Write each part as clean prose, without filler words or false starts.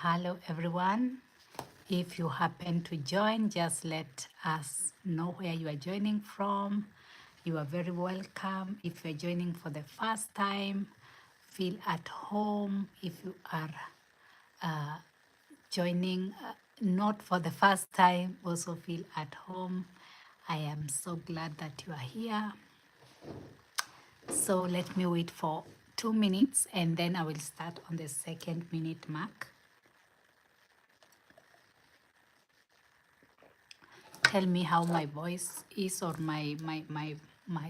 Hello everyone. If you happen to join, just let us know where you are joining from. You are very welcome. If you're joining for the first time, feel at home. If you are joining not for the first time, also feel at home. I am so glad that you are here. So let me wait for 2 minutes and then I will start on the second minute mark. Tell me how my voice is or my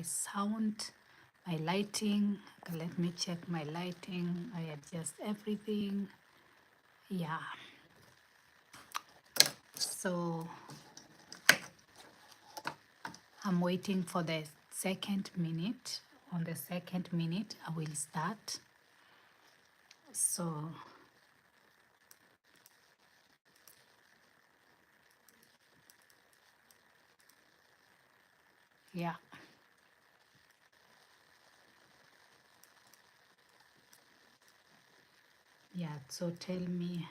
sound, my lighting. Okay, let me check my lighting. I adjust everything. Yeah. So I'm waiting for the second minute. On the second minute, I will start. So yeah. Yeah. So tell me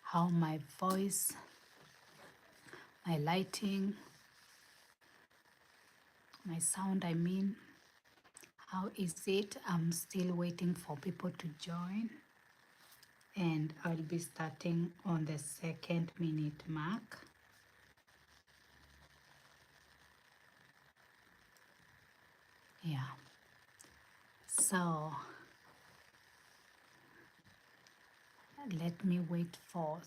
how my voice, my lighting, my sound, I mean, how is it? I'm still waiting for people to join. And I'll be starting on the second minute mark. Yeah. So let me wait for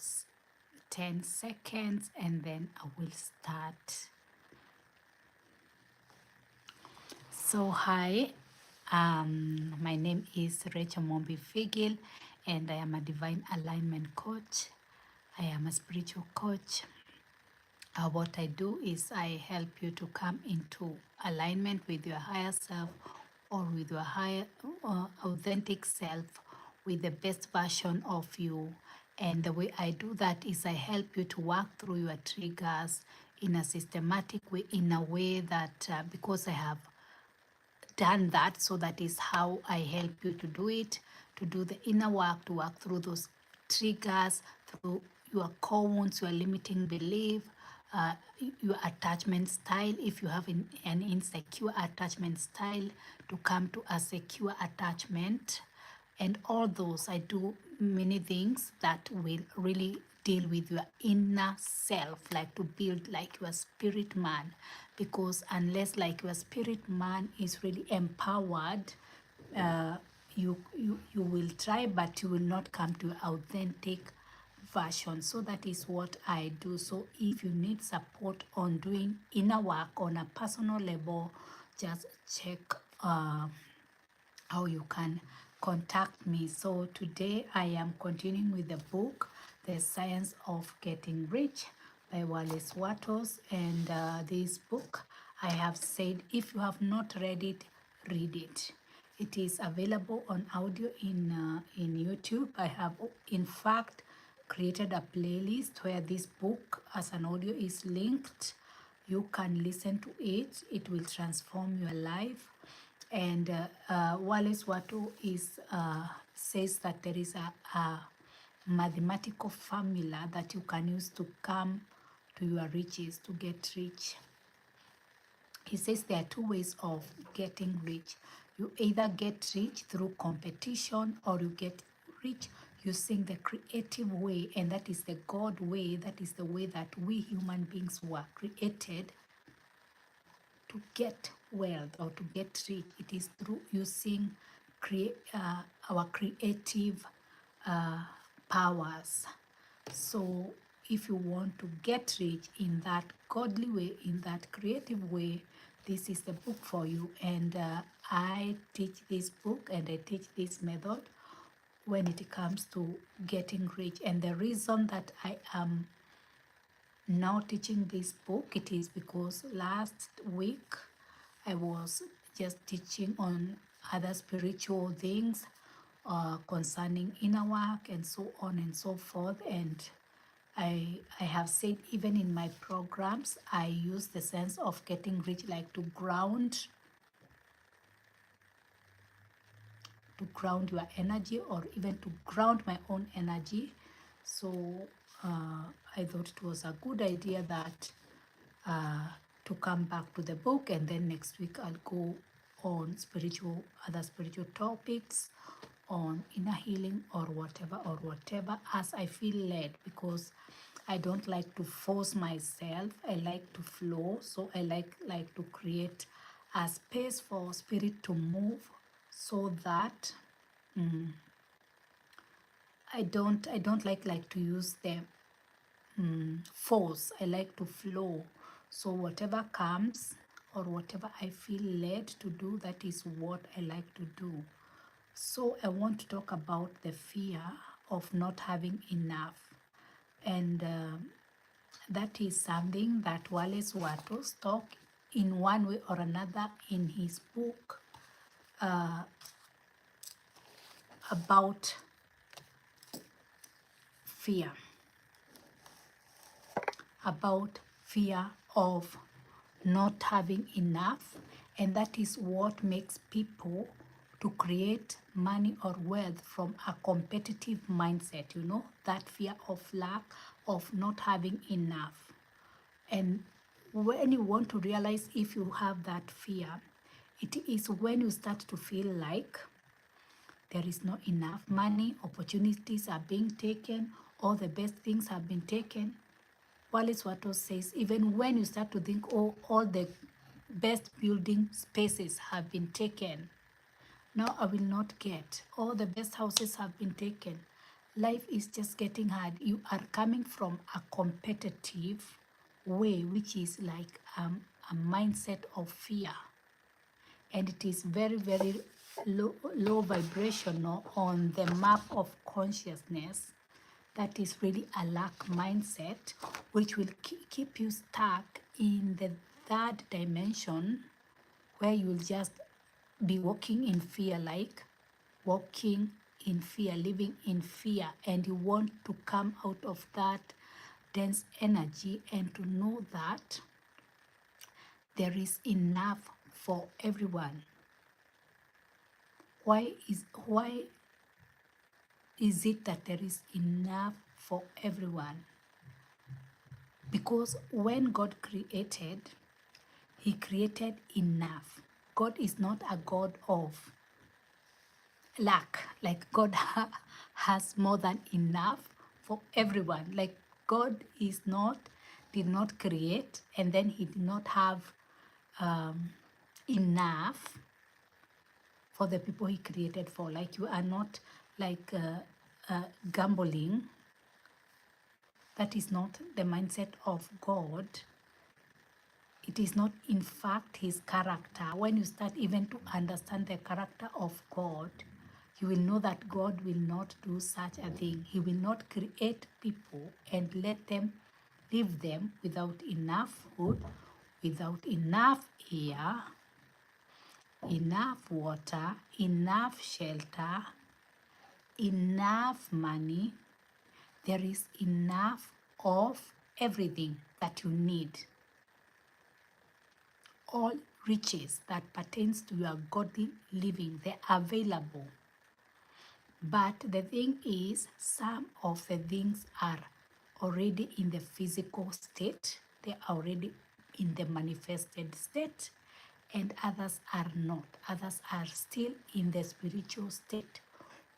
10 seconds and then I will start. So hi, my name is Rachel Mombi Figil and I am a divine alignment coach. I am a spiritual coach. What I do is I help you to come into alignment with your higher self or with your higher authentic self, with the best version of you. And the way I do that is I help you to work through your triggers in a systematic way, in a way that because I have done that, so that is how I help you to do it, to do the inner work, to work through those triggers, through your core wounds, your limiting belief, uh, your attachment style, if you have an insecure attachment style, to come to a secure attachment. And all those, I do many things that will really deal with your inner self, like to build like your spirit man, because unless like your spirit man is really empowered, you will try but you will not come to authentic version. So that is what I do. So if you need support on doing inner work on a personal level, just check how you can contact me. So today I am continuing with the book The Science of Getting Rich by Wallace Wattles. And this book, I have said, if you have not read it, read it. It is available on audio in YouTube. I have in fact created a playlist where this book as an audio is linked. You can listen to it. It will transform your life. And Wallace Watto says that there is a mathematical formula that you can use to come to your riches, to get rich. He says there are two ways of getting rich. You either get rich through competition or you get rich using the creative way, and that is the God way. That is the way that we human beings were created to get wealth or to get rich. It is through using our creative powers. So if you want to get rich in that godly way, in that creative way, this is the book for you. And I teach this book and I teach this method when it comes to getting rich. And the reason that I am now teaching this book, it is because last week I was just teaching on other spiritual things concerning inner work and so on and so forth. And I have said even in my programs, I use the sense of getting rich like to ground your energy, or even to ground my own energy, So I thought it was a good idea that to come back to the book, and then next week I'll go on other spiritual topics, on inner healing or whatever as I feel led, because I don't like to force myself. I like to flow. So I like to create a space for spirit to move, so that I don't like to use the force. I like to flow. So whatever comes or whatever I feel led to do, that is what I like to do. So I want to talk about the fear of not having enough. And that is something that Wallace Wattles talk in one way or another in his book about fear, of not having enough. And that is what makes people to create money or wealth from a competitive mindset, that fear of lack, of not having enough. And when you want to realize if you have that fear, it is when you start to feel like there is not enough money, opportunities are being taken, all the best things have been taken. Wallace Wattles says, even when you start to think, oh, all the best building spaces have been taken, now I will not get, all the best houses have been taken. Life is just getting hard. You are coming from a competitive way, which is like a mindset of fear. And it is very, very low vibrational on the map of consciousness. That is really a lack mindset, which will keep you stuck in the third dimension, where you'll just be walking in fear, living in fear. And you want to come out of that dense energy and to know that there is enough for everyone. Why is it that there is enough for everyone? Because when God created, he created enough. God is not a God of lack. Like God has more than enough for everyone. Like God did not create and then he did not have enough for the people he created for. Like you are not like gambling. That is not the mindset of God. It is not, in fact, his character. When you start even to understand the character of God, you will know that God will not do such a thing. He will not create people and leave them without enough food, without enough air, enough water, enough shelter, enough money. There is enough of everything that you need. All riches that pertains to your godly living, they're available. But the thing is, some of the things are already in the physical state. They are already in the manifested state, and others are not. Others are still in the spiritual state,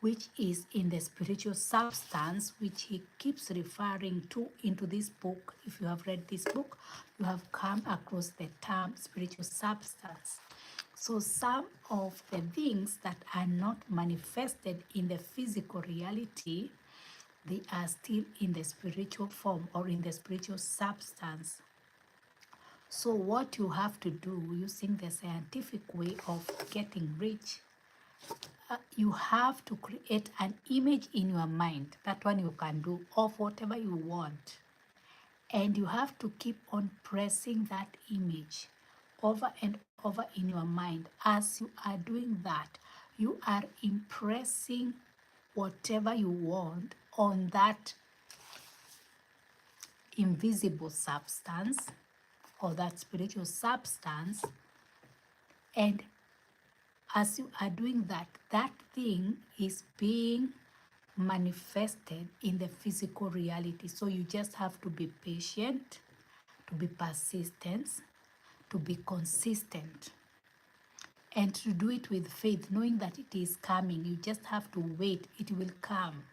which is in the spiritual substance, which he keeps referring to into this book. If you have read this book, you have come across the term spiritual substance. So some of the things that are not manifested in the physical reality, they are still in the spiritual form or in the spiritual substance. So what you have to do using the scientific way of getting rich, you have to create an image in your mind. That one you can do, of whatever you want. And you have to keep on pressing that image over and over in your mind. As you are doing that, you are impressing whatever you want on that invisible substance or that spiritual substance. And as you are doing that, that thing is being manifested in the physical reality. So you just have to be patient, to be persistent, to be consistent, and to do it with faith, knowing that it is coming. You just have to wait, it will come.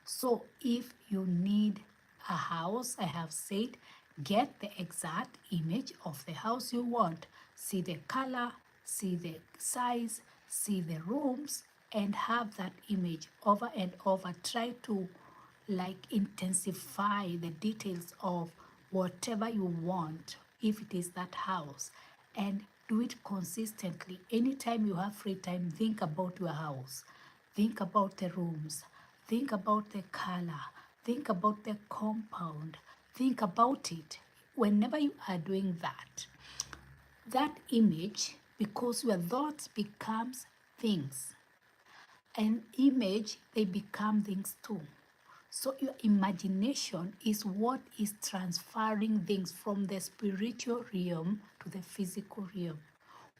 So if you need a house, I have said, get the exact image of the house you want. See the color, see the size, see the rooms, and have that image over and over. Try to like intensify the details of whatever you want, if it is that house, and do it consistently. Anytime you have free time, think about your house, think about the rooms, think about the color, think about the compound, think about it. Whenever you are doing that, that image, because your thoughts becomes things, and image, they become things too. So your imagination is what is transferring things from the spiritual realm to the physical realm.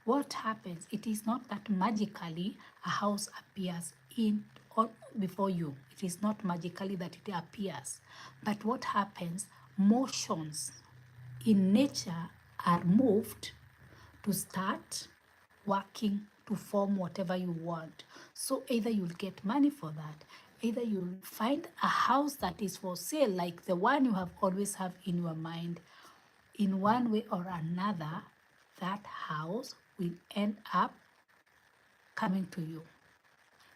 What happens? It is not that magically a house appears in or before you. It is not magically that it appears. But what happens? Motions in nature are moved to start working to form whatever you want. So either you'll get money for that, either you'll find a house that is for sale, like the one you have always have in your mind. In one way or another, that house will end up coming to you.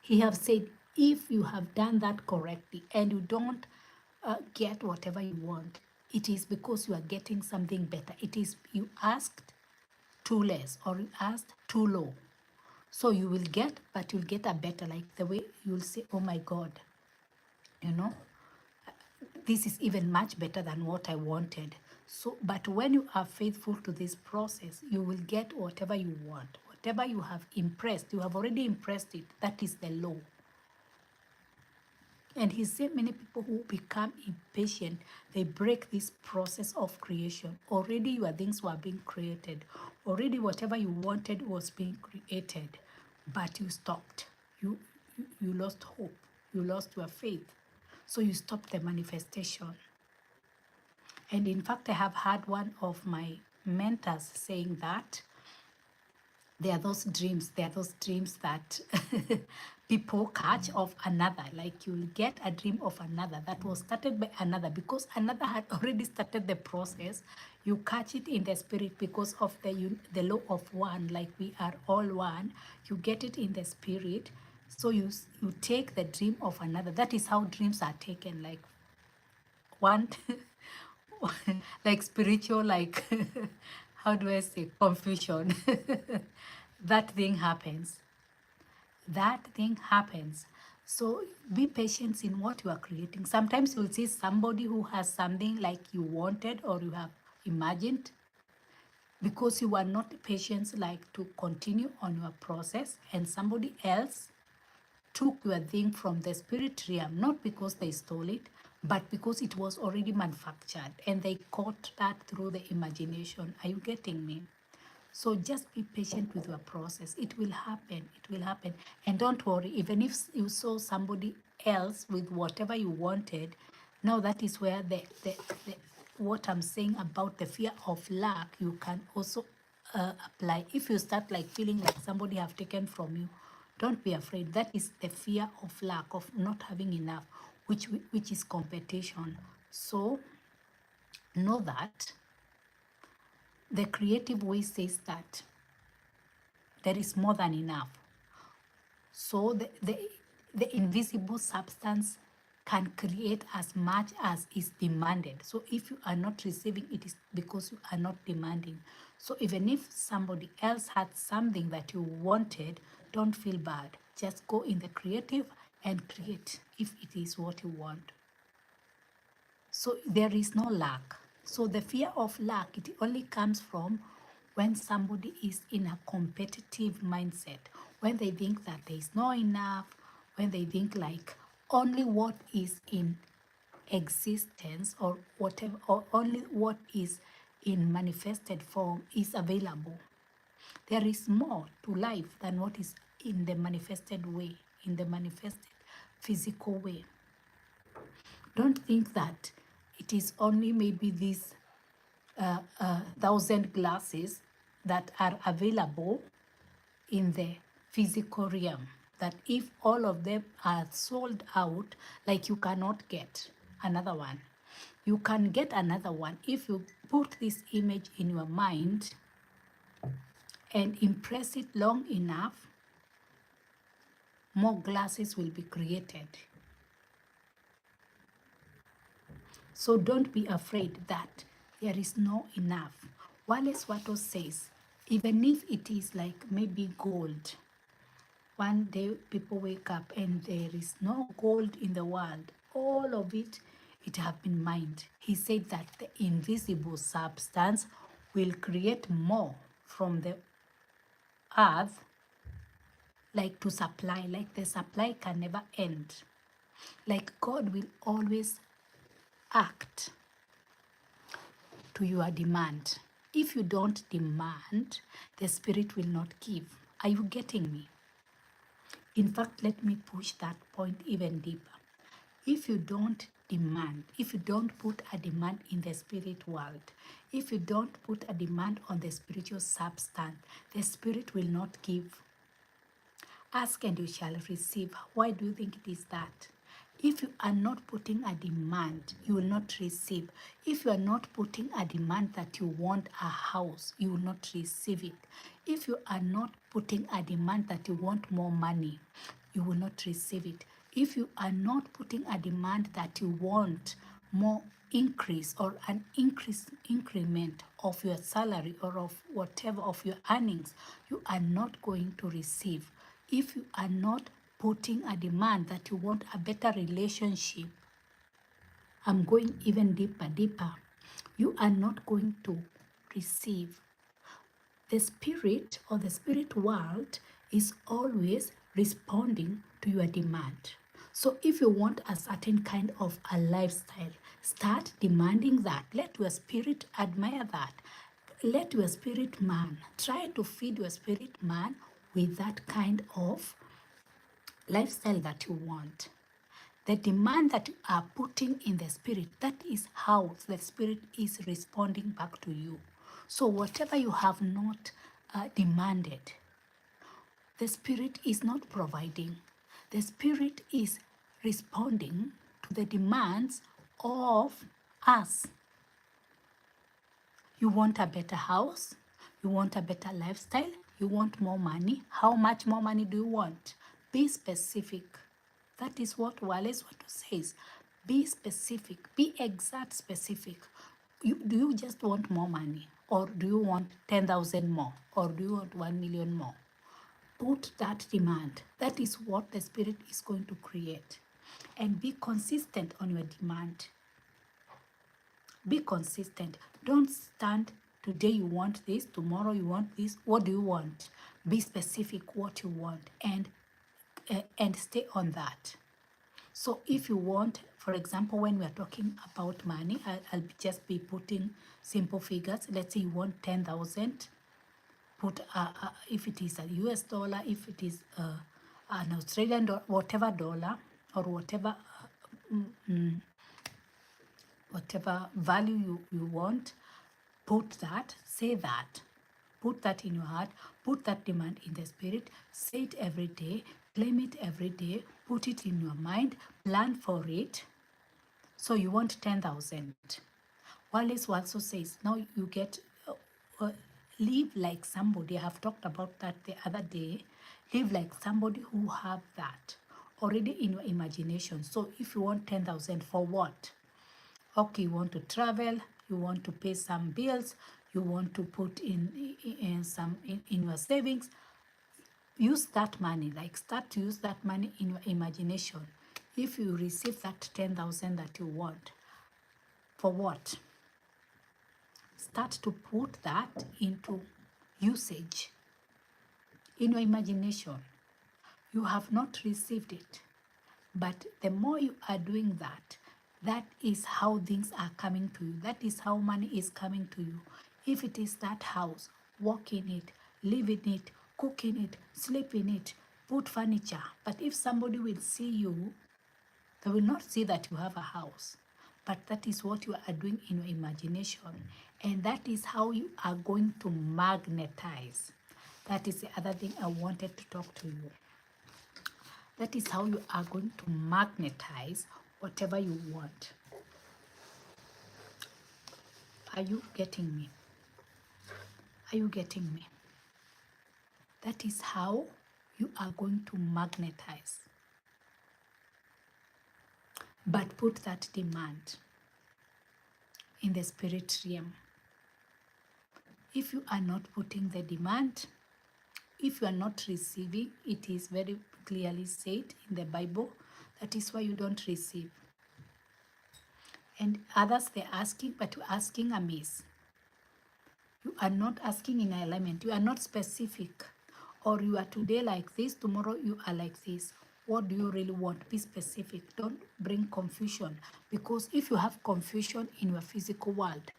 He have said, if you have done that correctly and you don't get whatever you want, it is because you are getting something better. It is you asked too less or you asked too low. So you will get, but you'll get a better, like the way you'll say, oh my God, you know, this is even much better than what I wanted. So, but when you are faithful to this process, you will get whatever you want. Whatever you have impressed, you have already impressed it. That is the law. And he said many people who become impatient, they break this process of creation. Already your things were being created. Already whatever you wanted was being created. But you stopped. You lost hope. You lost your faith. So you stopped the manifestation. And in fact, I have had one of my mentors saying that there are those dreams that people catch of another. Like you'll get a dream of another that was started by another, because another had already started the process. You catch it in the spirit because of the law of one, like we are all one. You get it in the spirit. So you take the dream of another. That is how dreams are taken, like one like spiritual, like how do I say, confusion. That thing happens. That thing happens. So be patient in what you are creating. Sometimes you'll see somebody who has something like you wanted or you have imagined, because you are not patient like to continue on your process, and somebody else took your thing from the spirit realm, not because they stole it, but because it was already manufactured and they caught that through the imagination. Are you getting me? So just be patient with your process. It will happen. It will happen. And don't worry, even if you saw somebody else with whatever you wanted, now that is where the what I'm saying about the fear of lack, you can also apply. If you start like feeling like somebody have taken from you, don't be afraid. That is the fear of lack, of not having enough, which is competition. So know that the creative way says that there is more than enough. So the invisible substance can create as much as is demanded. So if you are not receiving, it is because you are not demanding. So even if somebody else had something that you wanted, don't feel bad. Just go in the creative and create if it is what you want. So there is no lack. So the fear of lack, it only comes from when somebody is in a competitive mindset, when they think that there is not enough, when they think like only what is in existence or whatever, or only what is in manifested form is available. There is more to life than what is in the manifested way, in the manifested physical way. Don't think that it is only maybe these 1,000 glasses that are available in the physical realm, that if all of them are sold out, like you cannot get another one. You can get another one if you put this image in your mind and impress it long enough. More glasses will be created. So don't be afraid that there is no enough. Wallace Watto says, even if it is like maybe gold, one day people wake up and there is no gold in the world, all of it, it have been mined. He said that the invisible substance will create more from the earth, like to supply, like the supply can never end. Like God will always act to your demand. If you don't demand, the Spirit will not give. Are you getting me? In fact, let me push that point even deeper. If you don't demand, if you don't put a demand in the spirit world, if you don't put a demand on the spiritual substance, the Spirit will not give. Ask and you shall receive. Why do you think it is that? If you are not putting a demand, you will not receive. If you are not putting a demand that you want a house, you will not receive it. If you are not putting a demand that you want more money, you will not receive it. If you are not putting a demand that you want more increase or an increment of your salary or of whatever of your earnings, you are not going to receive. If you are not putting a demand that you want a better relationship, I'm going even deeper, you are not going to receive. The spirit or the spirit world is always responding to your demand. So if you want a certain kind of a lifestyle, start demanding that. Let your spirit admire that. Let your spirit man, try to feed your spirit man with that kind of lifestyle that you want. The demand that you are putting in the spirit, that is how the spirit is responding back to you. So whatever you have not demanded, the spirit is not providing. The spirit is responding to the demands of us. You want a better house, you want a better lifestyle, you want more money. How much more money do you want? Be specific. That is what Wallace Watto says. Be specific, be exact specific. Do you just want more money? Or do you want 10,000 more? Or do you want 1 million more? Put that demand. That is what the Spirit is going to create. And be consistent on your demand. Be consistent. Don't stand today you want this, tomorrow you want this. What do you want? Be specific what you want and stay on that. So if you want, for example, when we are talking about money, I'll just be putting simple figures. Let's say you want 10,000. Put if it is a US dollar, if it is an Australian dollar, whatever dollar or whatever whatever value you want, put that, say that, put that in your heart, put that demand in the spirit, say it every day, claim it every day, put it in your mind, plan for it. So you want 10,000. Wallace also says, now you get, live like somebody. I have talked about that the other day. Live like somebody who have that already in your imagination. So if you want 10,000 for what? Okay, you want to travel, you want to pay some bills, you want to put in some in your savings. Use that money, like start to use that money in your imagination. If you receive that 10,000 that you want, for what? Start to put that into usage in your imagination. You have not received it, but the more you are doing that, that is how things are coming to you. That is how money is coming to you. If it is that house, walk in it, live in it, cook in it, sleep in it, put furniture. But if somebody will see you They will not see that you have a house, but that is what you are doing in your imagination. And that is how you are going to magnetize. That is the other thing I wanted to talk to you. That is how you are going to magnetize whatever you want. Are you getting me? Are you getting me? That is how you are going to magnetize. But put that demand in the spirit realm. If you are not putting the demand, if you are not receiving, it is very clearly said in the Bible, that is why you don't receive. And others, they're asking, but you're asking amiss. You are not asking in alignment. You are not specific. Or you are today like this, tomorrow you are like this. What do you really want? Be specific. Don't bring confusion. Because if you have confusion in your physical world,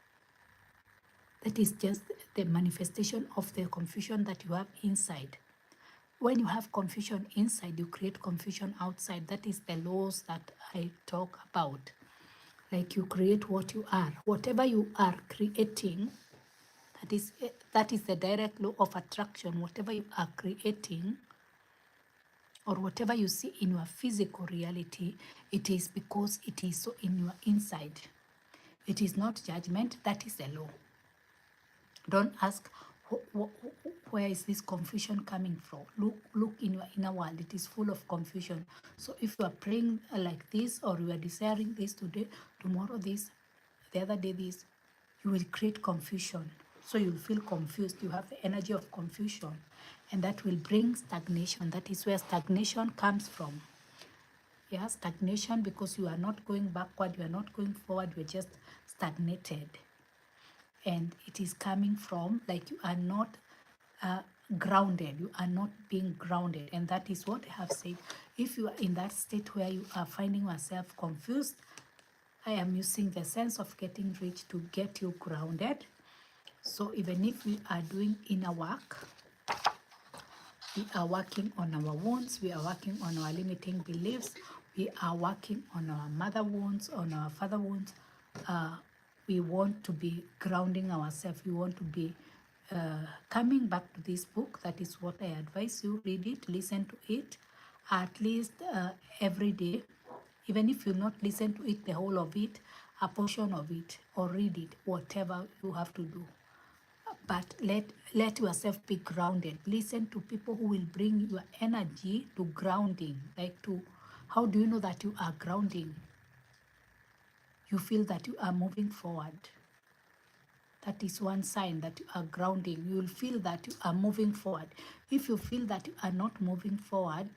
that is just the manifestation of the confusion that you have inside. When you have confusion inside, you create confusion outside. That is the laws that I talk about. Like you create what you are. Whatever you are creating, that is the direct law of attraction. Whatever you are creating, or whatever you see in your physical reality, it is because it is so in your inside. It is not judgment. That is the law. Don't ask, where is this confusion coming from? Look in your inner world. It is full of confusion. So if you are praying like this, or you are desiring this today, tomorrow this, the other day this, you will create confusion. So you'll feel confused. You have the energy of confusion, and that will bring stagnation. That is where stagnation comes from. Yeah, stagnation, because you are not going backward, you are not going forward, you are just stagnated. And it is coming from, like, you are not grounded. You are not being grounded. And that is what I have said. If you are in that state where you are finding yourself confused, I am using the sense of getting rich to get you grounded. So even if we are doing inner work, we are working on our wounds, we are working on our limiting beliefs, we are working on our mother wounds, on our father wounds. We want to be grounding ourselves. We want to be coming back to this book. That is what I advise you. Read it, listen to it, at least every day. Even if you not listen to it, the whole of it, a portion of it, or read it, whatever you have to do. But let yourself be grounded. Listen to people who will bring your energy to grounding. Like, to, how do you know that you are grounding? You feel that you are moving forward. That is one sign that you are grounding. You will feel that you are moving forward. If you feel that you are not moving forward,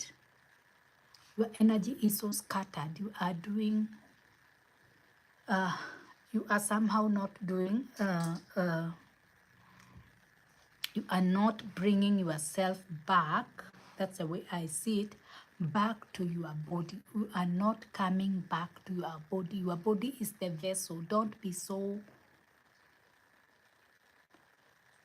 your energy is so scattered. You are doing, you are somehow not doing, you are not bringing yourself back. That's the way I see it. Back to your body. You are not coming back to your body. Your body is the vessel. Don't be so.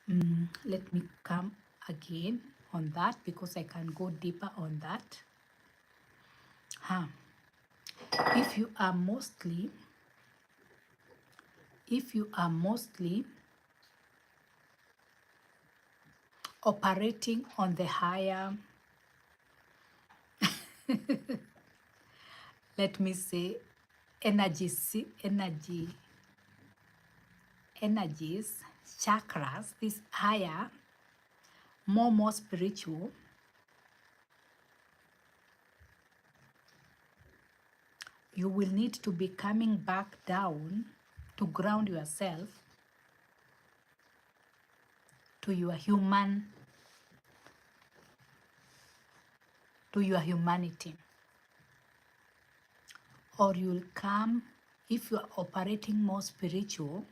Let me come again on that, because I can go deeper on that. If you are mostly operating on the higher, let me say, energies, chakras, this higher, more spiritual, you will need to be coming back down to ground yourself to your humanity. Or you'll come, if you are operating more spiritual,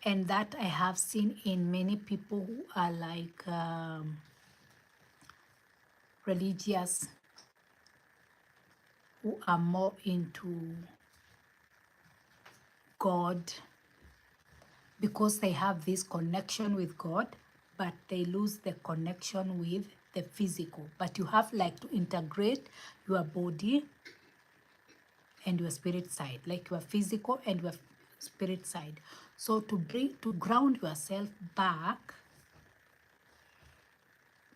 and that I have seen in many people who are like religious, who are more into God, because they have this connection with God, but they lose the connection with the physical, but you have like to integrate your body and your spirit side, like your physical and your spirit side. So to ground yourself back,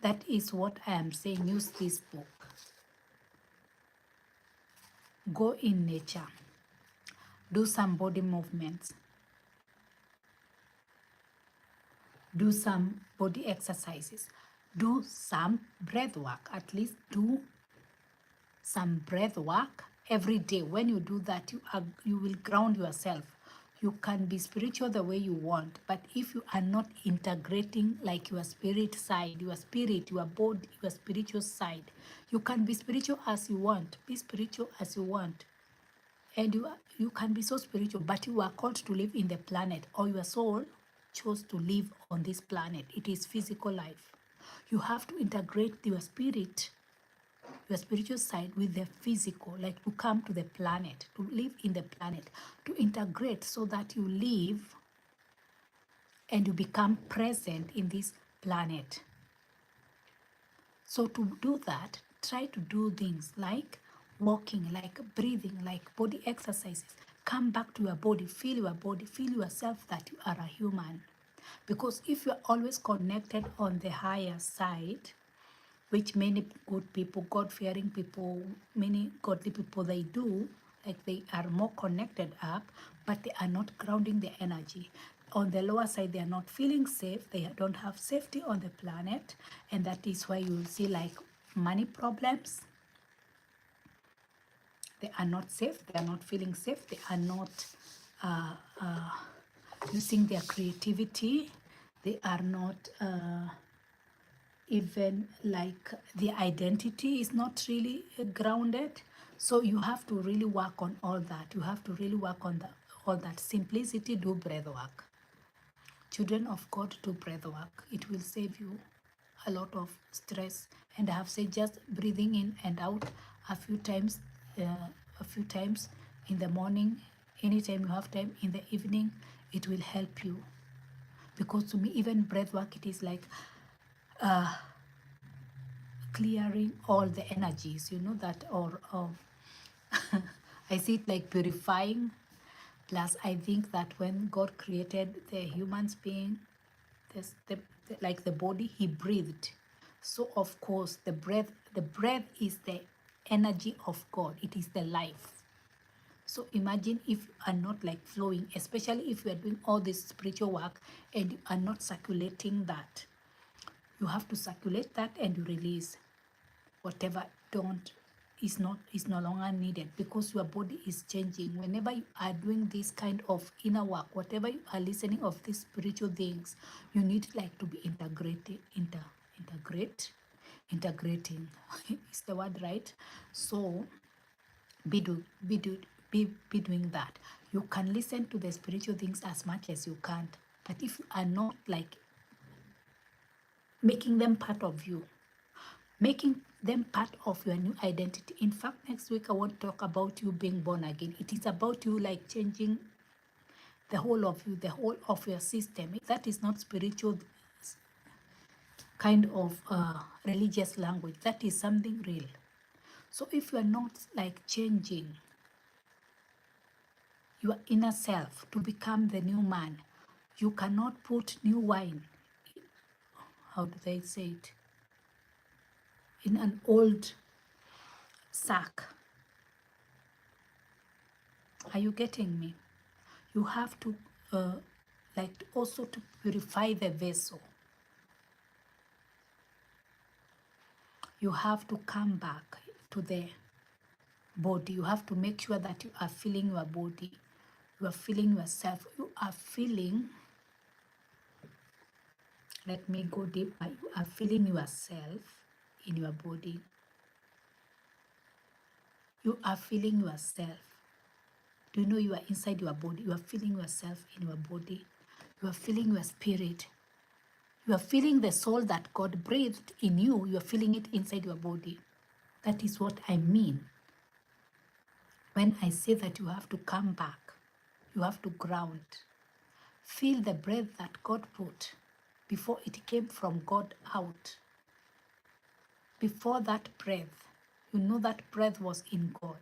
that is what I am saying. Use this book. Go in nature. Do some body movements. Do some body exercises. Do some breath work. At least do some breath work every day. When you do that, you will ground yourself. You can be spiritual the way you want, but if you are not integrating like your spirit side, your spirit, your body, your spiritual side, you can be spiritual as you want. Be spiritual as you want. And you can be so spiritual, but you are called to live in the planet, or your soul chose to live on this planet. It is physical life. You have to integrate your spirit, your spiritual side with the physical, like to come to the planet, to live in the planet, to integrate so that you live and you become present in this planet. So to do that, try to do things like walking, like breathing, like body exercises. Come back to your body, feel yourself that you are a human. Because if you're always connected on the higher side, which many good people, God-fearing people, many godly people, they do, like they are more connected up, but they are not grounding their energy. On the lower side, they are not feeling safe. They don't have safety on the planet. And that is why you will see like money problems. They are not safe. They are not feeling safe. They are not using their creativity. They are not even like the identity is not really grounded. So you have to really work on all that. You have to really work on all that. Simplicity, do breath work. Children of God, do breath work. It will save you a lot of stress. And I have said just breathing in and out a few times in the morning, anytime you have time, in the evening, it will help you. Because to me, even breath work, it is like clearing all the energies, you know, that, or I see it like purifying. Plus, I think that when God created the humans being, like the body, he breathed. So of course, the breath is the energy of God. It is the life. So imagine if you are not like flowing, especially if you are doing all this spiritual work and you are not circulating that. You have to circulate that and you release whatever is no longer needed, because your body is changing. Whenever you are doing this kind of inner work, whatever you are listening of these spiritual things, you need like to be integrating is the word right? So be doing that. You can listen to the spiritual things as much as you can, but if you are not like making them part of you, making them part of your new identity. In fact, next week I want to talk about you being born again. It is about you like changing the whole of you, the whole of your system. That is not spiritual kind of religious language. That is something real. So if you are not like changing your inner self to become the new man, you cannot put new wine, how do they say it, in an old sack. Are you getting me? You have to like also to purify the vessel. You have to come back to the body. You have to make sure that you are feeling your body. You are feeling yourself. You are feeling, let me go deeper. You are feeling yourself in your body. You are feeling yourself. Do you know you are inside your body? You are feeling yourself in your body. You are feeling your spirit. You are feeling the soul that God breathed in you. You are feeling it inside your body. That is what I mean when I say that you have to come back. You have to ground. Feel the breath that God put before it came from God out. before that breath, you know that breath was in God.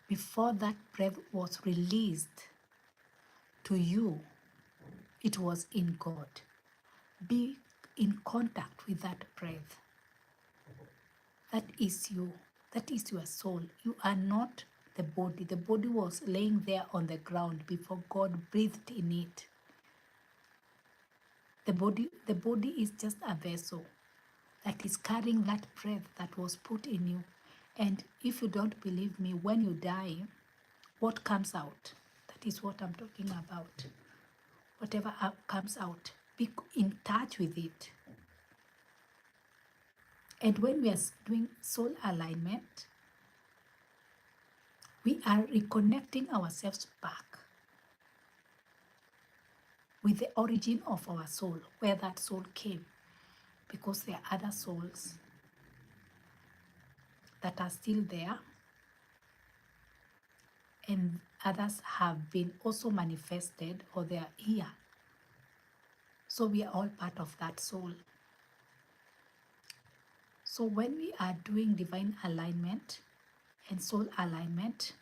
Before that breath was released to you, it was in God. Be in contact with that breath. That is you. That is your soul. You are not the body. The body was laying there on the ground before God breathed in it. The body is just a vessel that is carrying that breath that was put in you. And if you don't believe me, when you die, what comes out? That is what I'm talking about. Whatever comes out, be in touch with it. And when we are doing soul alignment, we are reconnecting ourselves back with the origin of our soul, where that soul came, because there are other souls that are still there, and others have been also manifested, or they are here. So we are all part of that soul. So when we are doing divine alignment and soul alignment,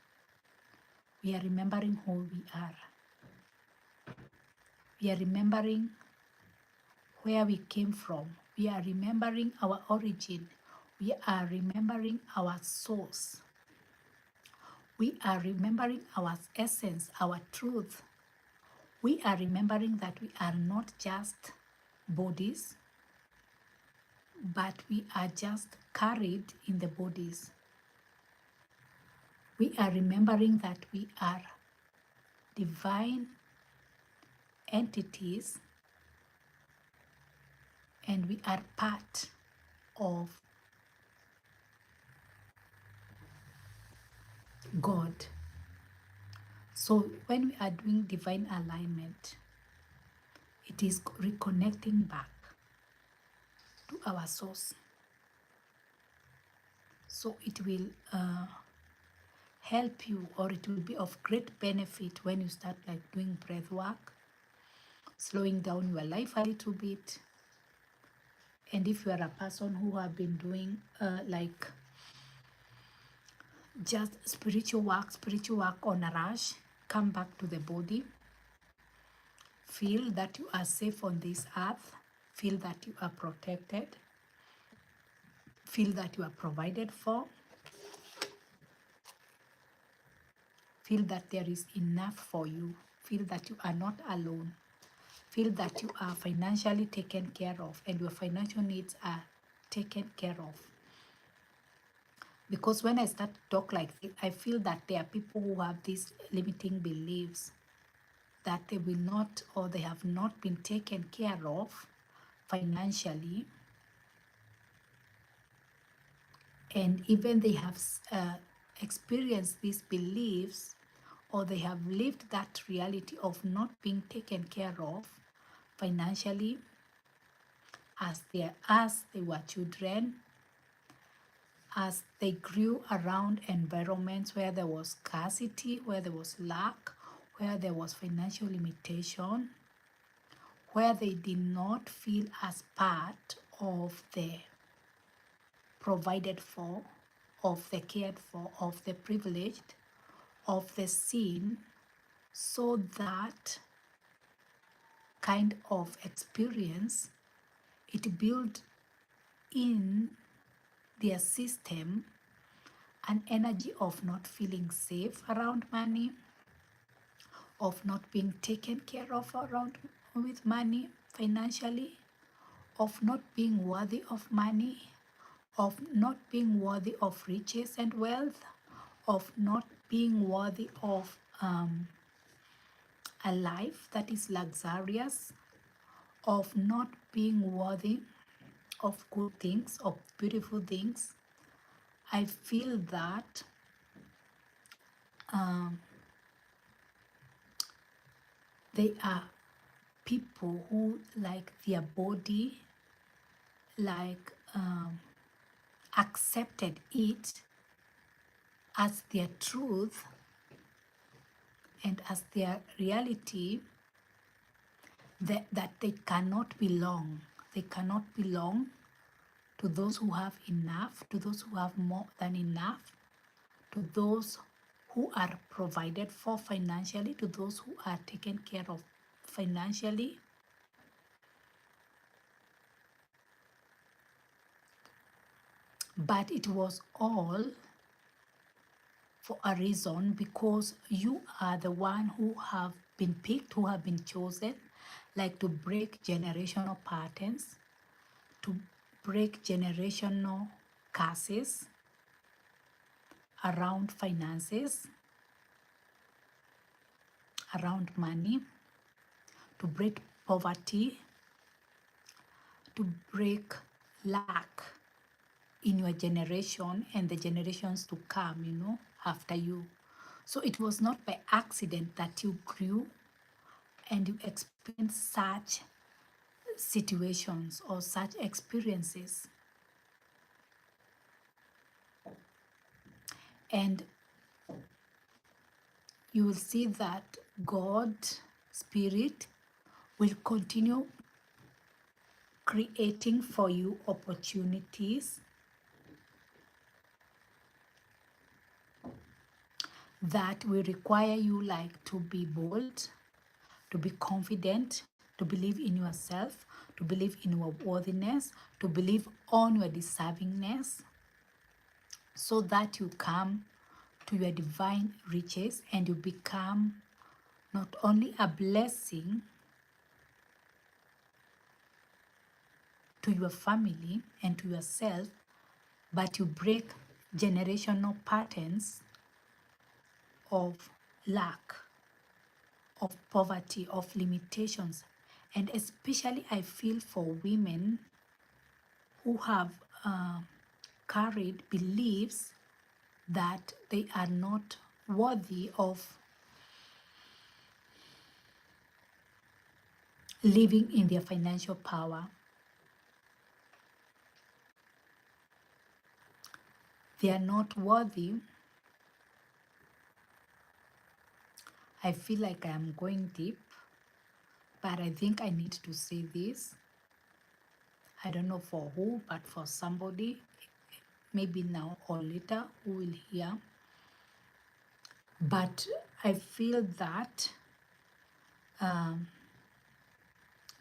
we are remembering who we are. We are remembering where we came from. We are remembering our origin. We are remembering our source. We are remembering our essence, our truth. We are remembering that we are not just bodies, but we are just carried in the bodies. We are remembering that we are divine entities and we are part of God. So when we are doing divine alignment, it is reconnecting back to our source. So it will help you, or it will be of great benefit when you start like doing breath work, slowing down your life a little bit. And if you are a person who have been doing like just spiritual work on a rush, come back to the body. Feel that you are safe on this earth. Feel that you are protected. Feel that you are provided for. Feel that there is enough for you. Feel that you are not alone. Feel that you are financially taken care of and your financial needs are taken care of. Because when I start to talk like this, I feel that there are people who have these limiting beliefs that they will not, or they have not been taken care of financially, and even they have experienced these beliefs, or they have lived that reality of not being taken care of financially as they were children, as they grew around environments where there was scarcity, where there was lack, where there was financial limitation, where they did not feel as part of the provided for, of the cared for, of the privileged, of the seen, so that kind of experience, it built in their system an energy of not feeling safe around money, of not being taken care of around with money financially, of not being worthy of money, of not being worthy of riches and wealth, of not being worthy of a life that is luxurious, of not being worthy of good things, of beautiful things. I feel that they are people who like their body, like accepted it as their truth and as their reality, that they cannot belong. They cannot belong to those who have enough, to those who have more than enough, to those who are provided for financially, to those who are taken care of financially. But it was all for a reason, because you are the one who have been picked, who have been chosen, like to break generational patterns, to break generational curses around finances, around money, to break poverty, to break lack in your generation and the generations to come, after you. So it was not by accident that you grew and you experienced such situations or such experiences. And you will see that God, Spirit, will continue creating for you opportunities that will require you like to be bold, to be confident, to believe in yourself, to believe in your worthiness, to believe on your deservingness, so that you come to your divine riches and you become not only a blessing to your family and to yourself, but you break generational patterns of lack, of poverty, of limitations. And especially I feel for women who have carried beliefs that they are not worthy of living in their financial power. They are not worthy. I feel like I am going deep, but I think I need to say this. I don't know for who, but for somebody, maybe now or later, who will hear. But I feel that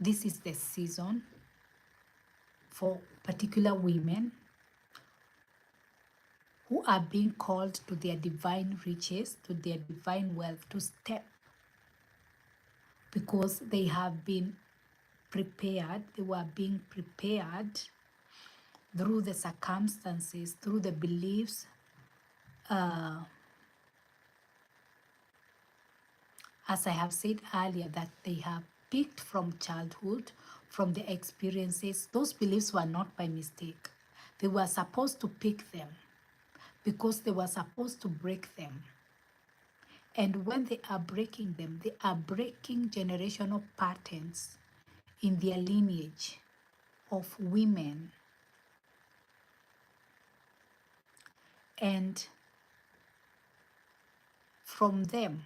this is the season for particular women who are being called to their divine riches, to their divine wealth, to step, because they have been prepared, they were being prepared through the circumstances, through the beliefs, as I have said earlier, that they have picked from childhood, from the experiences. Those beliefs were not by mistake. They were supposed to pick them because they were supposed to break them. And when they are breaking them, they are breaking generational patterns in their lineage of women. And from them,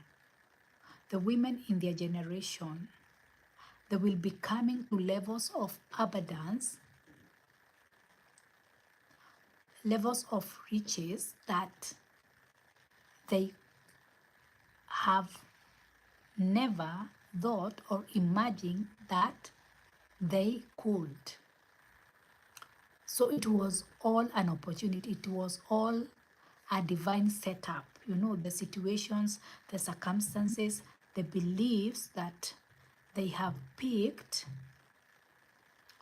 the women in their generation, they will be coming to levels of abundance, levels of riches that they have never thought or imagined that they could. So it was all an opportunity. It was all a divine setup. The situations, the circumstances, the beliefs that they have picked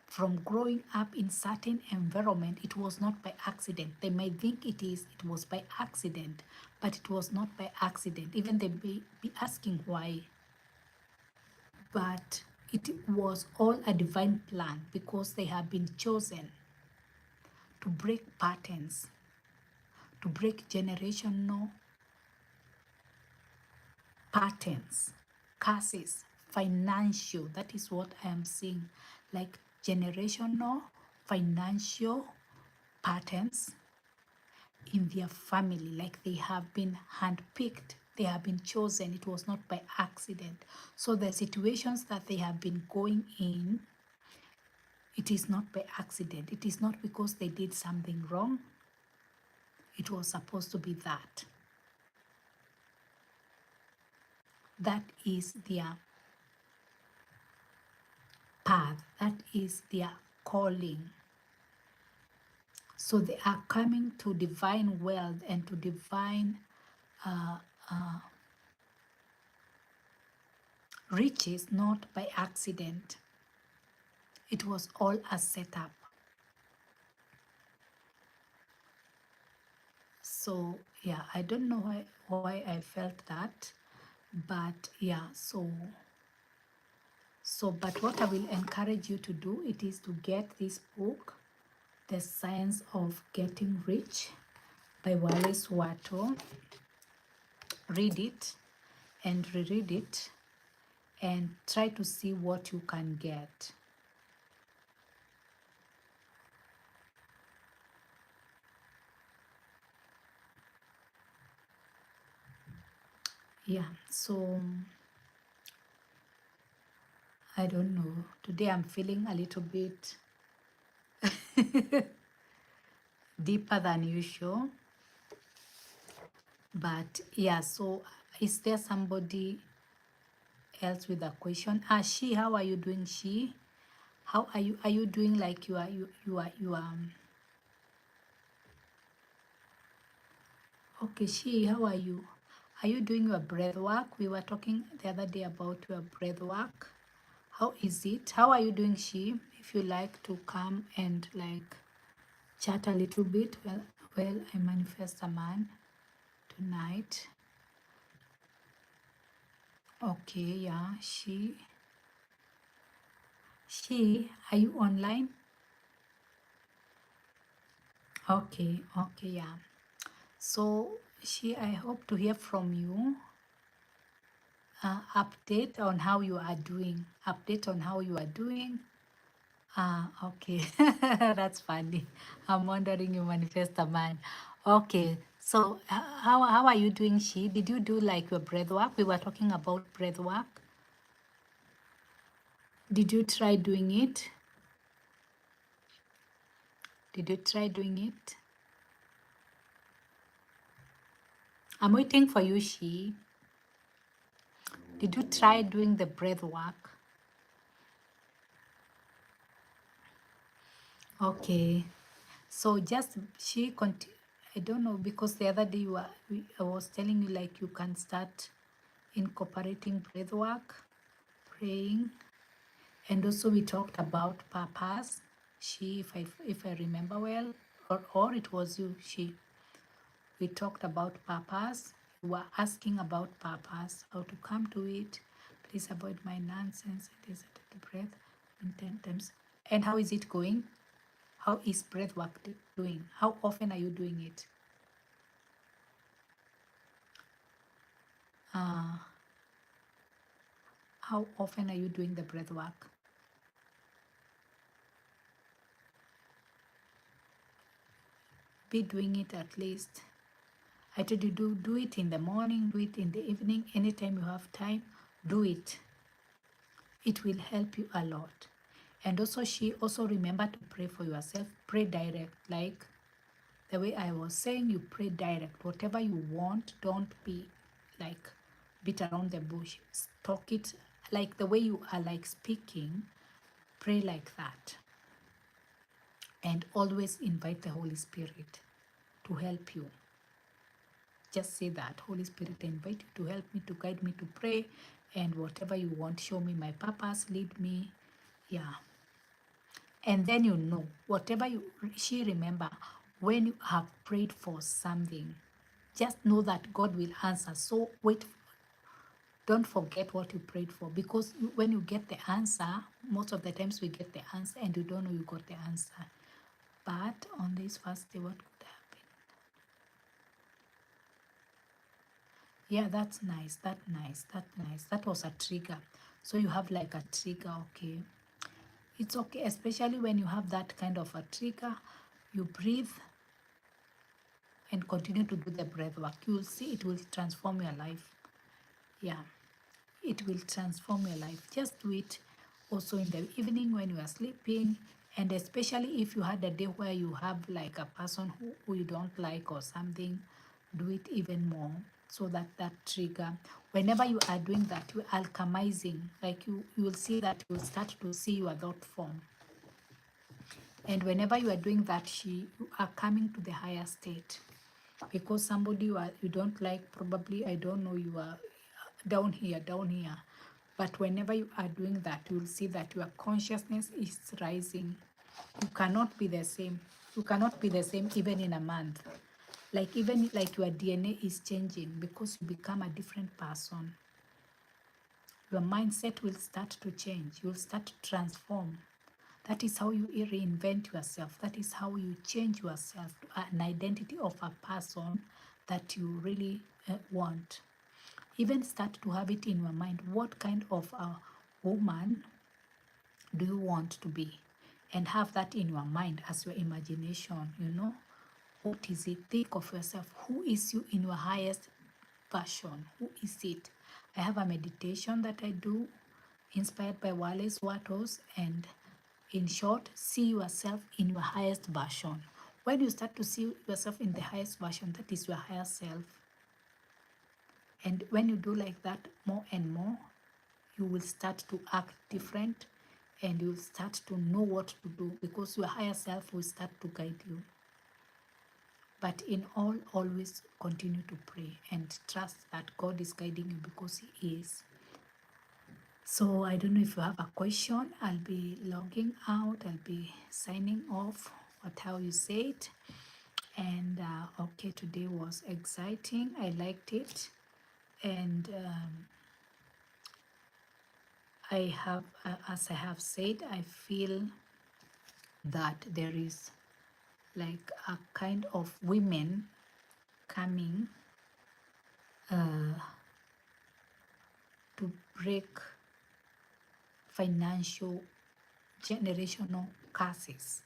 from growing up in certain environment. It was not by accident. They may think it was by accident, but it was not by accident. Even they may be asking why. But it was all a divine plan, because they have been chosen to break patterns, to break generational patterns, curses, financial. That is what I am seeing, like generational financial patterns in their family, like they have been handpicked, they have been chosen. It was not by accident. So the situations that they have been going in It is not by accident. It is not because they did something wrong. It was supposed to be that. That is their path. That is their calling. So they are coming to divine wealth and to divine riches, not by accident. It was all a setup. So yeah, I don't know why I felt that, but yeah, but what I will encourage you to do, it is to get this book, The Science of Getting Rich by Wallace Watto. Read it and reread it and try to see what you can get. Yeah, so I don't know. Today I'm feeling a little bit deeper than usual. But yeah, so is there somebody else with a question? She, how are you doing? She, how are you doing? Like you are okay. She, how are you? Are you doing your breath work? We were talking the other day about your breath work. How is it? How are you doing, she? If you like to come and like chat a little bit, well, I manifest a man tonight. Okay, yeah, she, are you online? Okay, yeah. So she, I hope to hear from you. Update on how you are doing. Update on how you are doing. Okay. That's funny. I'm wondering you manifest a man. Okay. So how are you doing, she? Did you do like your breath work? We were talking about breath work. Did you try doing it? Did you try doing it? I'm waiting for you, she. Did you try doing the breath work? Okay. So just I don't know, because the other day I was telling you like you can start incorporating breath work, praying, and also we talked about purpose. She, if I remember well, or it was you, she. We talked about purpose. You were asking about purpose, how to come to it. Please avoid my nonsense. It is the breath in 10 times. And how is it going? How is breath work doing? How often are you doing it? How often are you doing the breath work? Be doing it at least. I told you, do it in the morning, do it in the evening, anytime you have time, do it. It will help you a lot. And also, she also remember to pray for yourself. Pray direct, like the way I was saying, you pray direct. Whatever you want, don't be like beat around the bush. Talk it like the way you are like speaking. Pray like that. And always invite the Holy Spirit to help you. Just say that, Holy Spirit, I invite you to help me, to guide me, to pray, and whatever you want, show me my purpose, lead me. Yeah. And then you know, whatever she remember, when you have prayed for something, just know that God will answer. So don't forget what you prayed for, because when you get the answer, most of the times we get the answer and you don't know you got the answer. But on this first day, what could happen? Yeah, that's nice. That's nice. That's nice. That was a trigger. So you have like a trigger, okay? It's okay, especially when you have that kind of a trigger. You breathe and continue to do the breath work. You will see it will transform your life. Yeah, it will transform your life. Just do it also in the evening when you are sleeping. And especially if you had a day where you have like a person who you don't like or something, do it even more, so that that trigger, whenever you are doing that, you are alchemizing, like you will see that you will start to see your thought form. And whenever you are doing that, you are coming to the higher state. Because somebody you don't like, probably, I don't know, you are down here, but whenever you are doing that, you will see that your consciousness is rising. You cannot be the same. You cannot be the same even in a month. Like even like your DNA is changing, because you become a different person. Your mindset will start to change. You will start to transform. That is how you reinvent yourself. That is how you change yourself to an identity of a person that you really want. Even start to have it in your mind. What kind of a woman do you want to be? And have that in your mind as your imagination, What is it? Think of yourself. Who is you in your highest version? Who is it? I have a meditation that I do inspired by Wallace Wattles, and in short, see yourself in your highest version. When you start to see yourself in the highest version, that is your higher self. And when you do like that more and more, you will start to act different, and you will start to know what to do, because your higher self will start to guide you. But in all, always continue to pray and trust that God is guiding you, because He is. So I don't know if you have a question. I'll be logging out. I'll be signing off, how you say it. And okay, today was exciting. I liked it. And I have, as I have said, I feel that there is like a kind of women coming to break financial generational curses.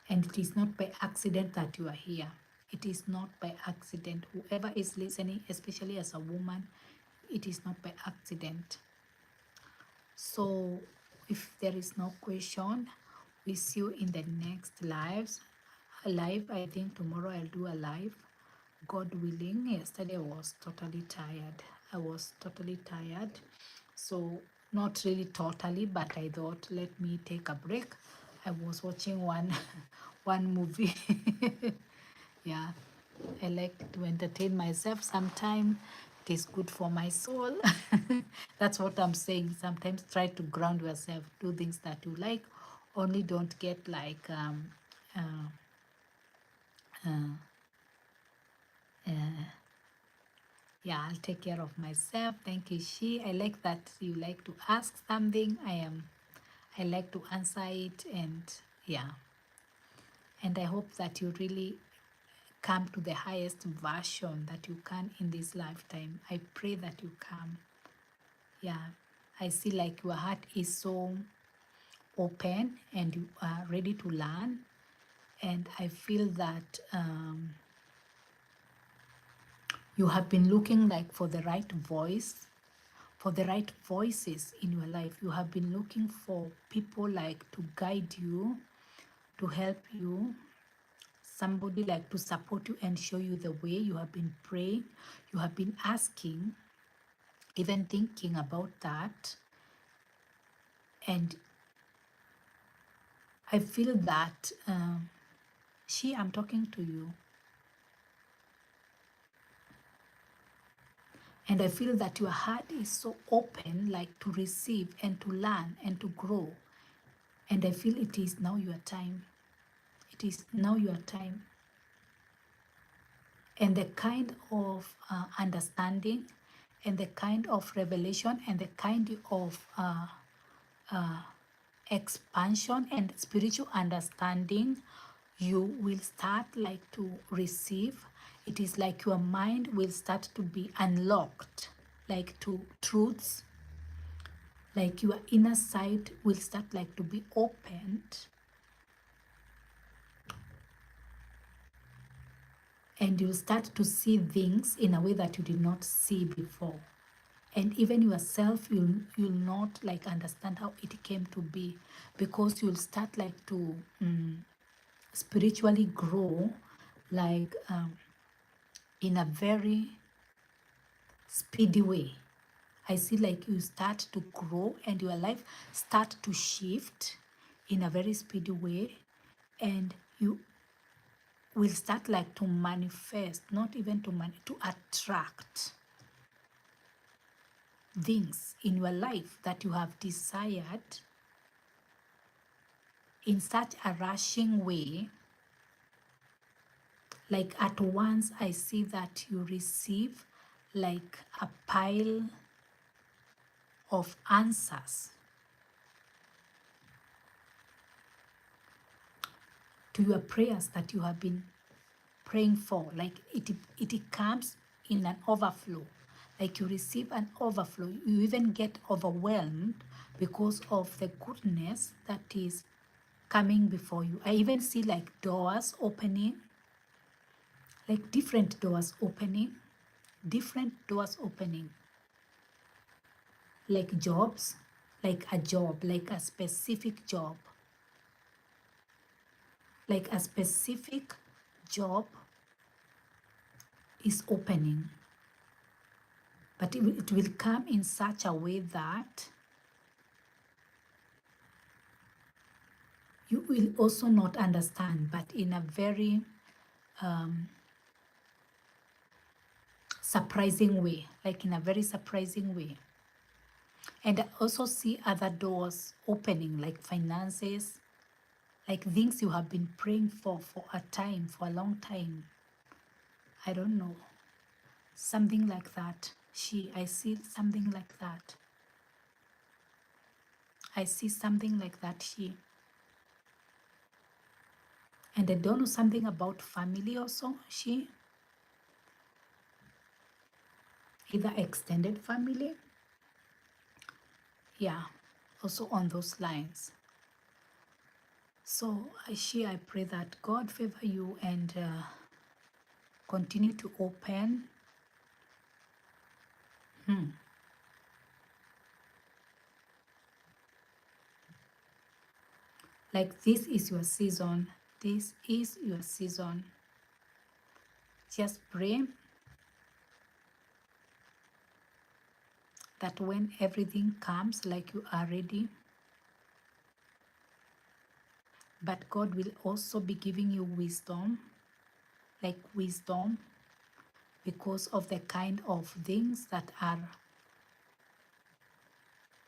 And it is not by accident that you are here. It is not by accident. Whoever is listening, especially as a woman, it is not by accident. So if there is no question, we see you in the next live. I think tomorrow I'll do a live, God willing. Yesterday I was totally tired. So not really totally, but I thought, let me take a break. I was watching one movie. Yeah, I like to entertain myself sometime. It is good for my soul. That's what I'm saying. Sometimes try to ground yourself, do things that you like. Only don't get like uh, yeah, I'll take care of myself. Thank you, She. I like that you like to ask something. I like to answer it, and yeah. And I hope that you really come to the highest version that you can in this lifetime. I pray that you come. Yeah, I see like your heart is so open and you are ready to learn. And I feel that you have been looking like for the right voice, for the right voices in your life. You have been looking for people like to guide you, to help you, somebody like to support you and show you the way. You have been praying, you have been asking, even thinking about that. And I feel that I'm talking to you. And I feel that your heart is so open, like to receive and to learn and to grow. And I feel it is now your time. It is now your time. And the kind of understanding and the kind of revelation and the kind of expansion and spiritual understanding you will start like to receive. It is like your mind will start to be unlocked, like to truths, like your inner side will start like to be opened, and you'll start to see things in a way that you did not see before. And even yourself, you'll not like understand how it came to be, because you'll start like to spiritually grow, like in a very speedy way. I see like you start to grow and your life start to shift in a very speedy way, and you will start like to manifest, not even to attract things in your life that you have desired in such a rushing way. Like at once I see that you receive like a pile of answers to your prayers that you have been praying for. Like it comes in an overflow. Like you receive an overflow. You even get overwhelmed because of the goodness that is coming before you. I even see like doors opening, like different doors opening, like jobs, like a job, like a specific job, like a specific job is opening, but it will come in such a way that you will also not understand, but in a very surprising way, like in a very surprising way. And I also see other doors opening, like finances, like things you have been praying for a time, for a long time. I don't know, something like that. I see something like that. I see something like that. And I don't know, something about family also. Either extended family. Yeah, also on those lines. So I pray that God favor you and continue to open. Like this is your season. This is your season. Just pray that when everything comes, like you are ready, but God will also be giving you wisdom, like wisdom, because of the kind of things that are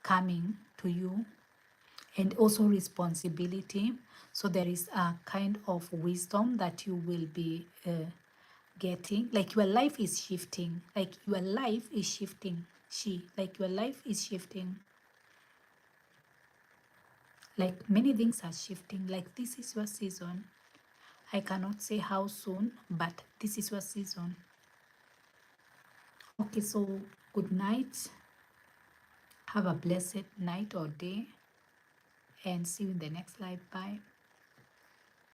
coming to you, and also responsibility. So there is a kind of wisdom that you will be getting. Like your life is shifting. Like your life is shifting. Like your life is shifting. Like many things are shifting. Like this is your season. I cannot say how soon, but this is your season. Okay, so good night. Have a blessed night or day, and see you in the next live. Bye.